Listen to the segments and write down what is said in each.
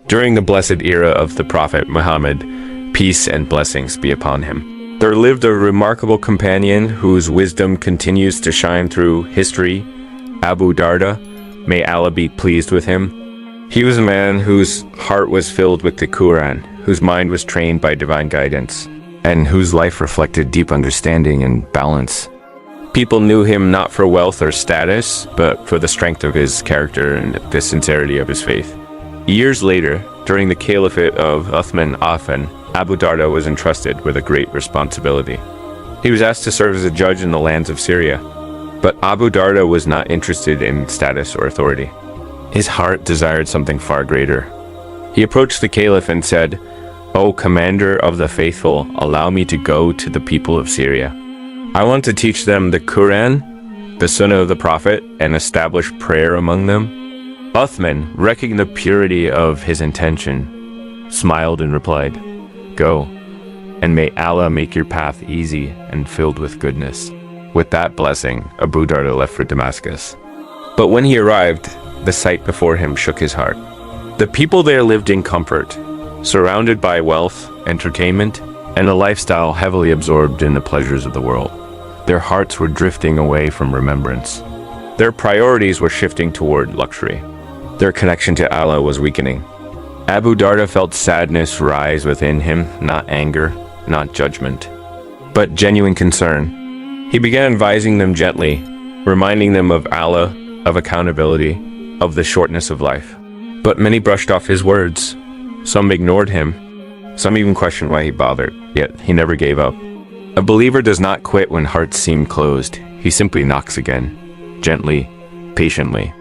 During the blessed era of the Prophet Muhammad, peace and blessings be upon him, there lived a remarkable companion whose wisdom continues to shine through history, Abu Darda. May Allah be pleased with him. He was a man whose heart was filled with the Qur'an, whose mind was trained by divine guidance, and whose life reflected deep understanding and balance. People knew him not for wealth or status, but for the strength of his character and the sincerity of his faith. Years later, during the caliphate of Uthman ibn Affan, Abu Darda was entrusted with a great responsibility. He was asked to serve as a judge in the lands of Syria. But Abu Darda was not interested in status or authority. His heart desired something far greater. He approached the caliph and said, "O commander of the faithful, allow me to go to the people of Syria. I want to teach them the Qur'an, the Sunnah of the Prophet, and establish prayer among them." Uthman, recognizing the purity of his intention, smiled and replied, "Go, and may Allah make your path easy and filled with goodness." With that blessing, Abu Darda left for Damascus. But when he arrived, the sight before him shook his heart. The people there lived in comfort, surrounded by wealth, entertainment, and a lifestyle heavily absorbed in the pleasures of the world. Their hearts were drifting away from remembrance. Their priorities were shifting toward luxury. Their connection to Allah was weakening. Abu Darda felt sadness rise within him, not anger, not judgment, but genuine concern. He began advising them gently, reminding them of Allah, of accountability, of the shortness of life. But many brushed off his words. Some ignored him. Some even questioned why he bothered, yet he never gave up. A believer does not quit when hearts seem closed. He simply knocks again, gently, patiently.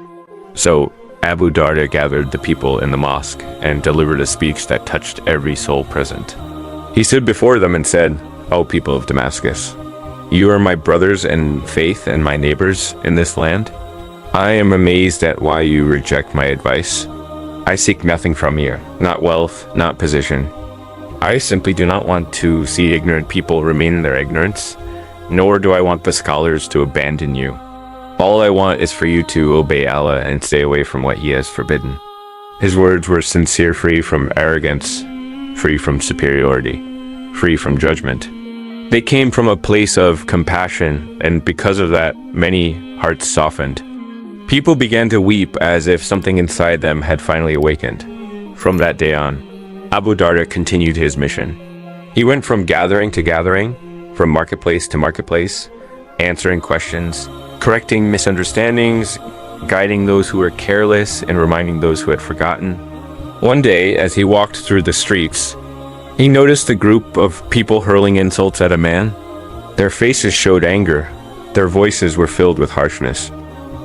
So Abu Darda gathered the people in the mosque and delivered a speech that touched every soul present. He stood before them and said, "O people of Damascus, you are my brothers in faith and my neighbors in this land. I am amazed at why you reject my advice. I seek nothing from you, not wealth, not position. I simply do not want to see ignorant people remain in their ignorance, nor do I want the scholars to abandon you. All I want is for you to obey Allah and stay away from what He has forbidden." His words were sincere, free from arrogance, free from superiority, free from judgment. They came from a place of compassion, and because of that, many hearts softened. People began to weep as if something inside them had finally awakened. From that day on, Abu Darda continued his mission. He went from gathering to gathering, from marketplace to marketplace, answering questions, correcting misunderstandings, guiding those who were careless, and reminding those who had forgotten. One day, as he walked through the streets, he noticed a group of people hurling insults at a man. Their faces showed anger. Their voices were filled with harshness.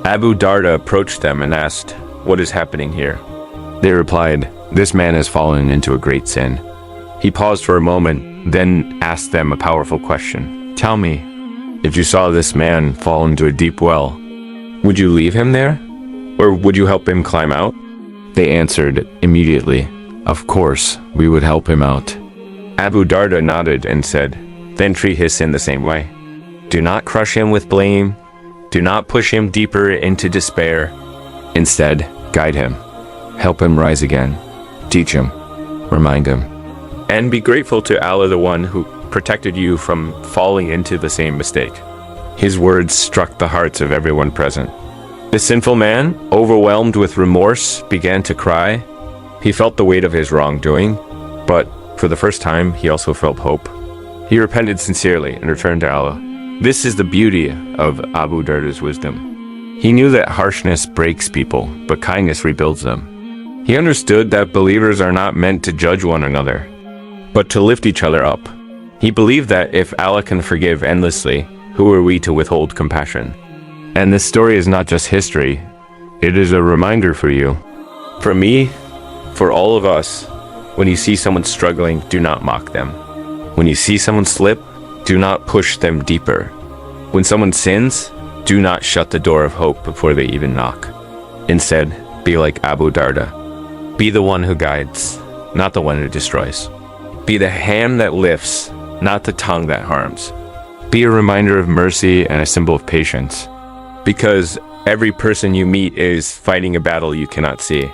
Abu Darda approached them and asked, "What is happening here?" They replied, "This man has fallen into a great sin." He paused for a moment, then asked them a powerful question. "Tell me, if you saw this man fall into a deep well, would you leave him there? Or would you help him climb out?" They answered immediately, "Of course, we would help him out." Abu Darda nodded and said, "Then treat his sin the same way. Do not crush him with blame. Do not push him deeper into despair. Instead, guide him. Help him rise again. Teach him. Remind him. And be grateful to Allah, the one who protected you from falling into the same mistake." His words struck the hearts of everyone present. The sinful man, overwhelmed with remorse, began to cry. He felt the weight of his wrongdoing, but for the first time, he also felt hope. He repented sincerely and returned to Allah. This is the beauty of Abu Darda's wisdom. He knew that harshness breaks people, but kindness rebuilds them. He understood that believers are not meant to judge one another, but to lift each other up. He believed that if Allah can forgive endlessly, who are we to withhold compassion? And this story is not just history, it is a reminder for you. For me, for all of us, when you see someone struggling, do not mock them. When you see someone slip, do not push them deeper. When someone sins, do not shut the door of hope before they even knock. Instead, be like Abu Darda. Be the one who guides, not the one who destroys. Be the hand that lifts, not the tongue that harms. Be a reminder of mercy and a symbol of patience. Because every person you meet is fighting a battle you cannot see.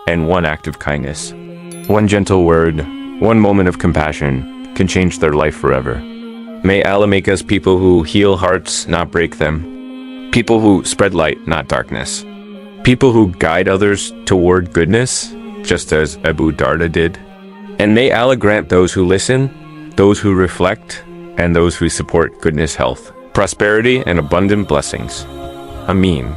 and one act of kindness. One gentle word, one moment of compassion can change their life forever. May Allah make us people who heal hearts, not break them. People who spread light, not darkness. People who guide others toward goodness, just as Abu Darda did. And may Allah grant those who listen, those who reflect, and those who support goodness, health, prosperity, and abundant blessings. Ameen.